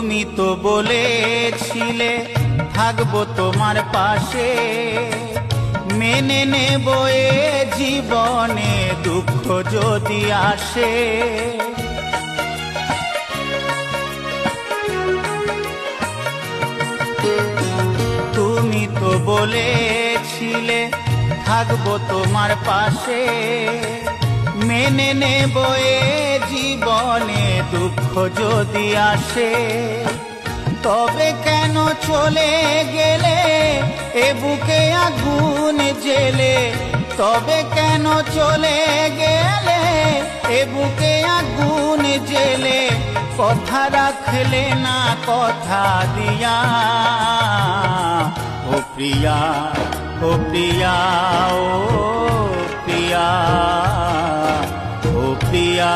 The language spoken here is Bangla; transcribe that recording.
তুমি তো বলেছিলে থাকবো তোমার পাশে, মেনে নেব এ জীবনে দুঃখ যদি আসে। তুমি তো বলেছিলে থাকবো তোমার পাশে, মেনে নেব এ জীবনে দুঃখ যদি আসে। তবে কেন চলে গেলে এ বুকে আগুন জেলে, তবে কেন চলে গেলে এ বুকে আগুন জেলে, কথা রাখলে না কথা দিয়া। ও প্রিয়া, ও প্রিয়া, ও প্রিয়া, ও প্রিয়া।